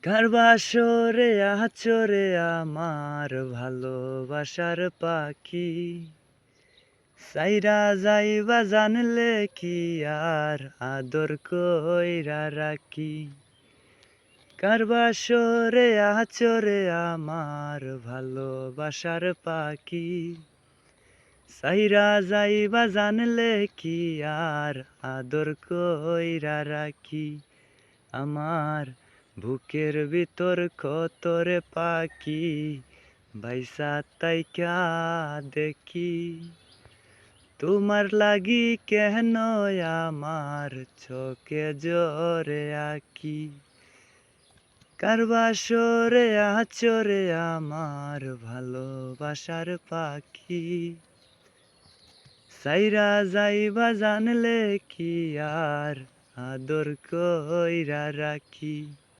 কার বাসরে আঁচরে আমার ভালোবাসার পাখি, সাইরা যাইবা জানলে কি আর আদর কইরা রাখি। কার বাসরে আঁচরে আমার ভালোবাসার পাখি, সাইরা যাইবা জানলে কি আর আদর কইরা রাখি। আমার বুকের ভিতর কতরে পাখি, বাইসা তাইকা দেখি। তোমার লাগি কেন আমার চোখে জোরে আঁকি। কার বাসরে আঁচরে আমার ভালোবাসার পাখি, সাইরা যাইবা জানলে কি আর আদর কইরা রাখি।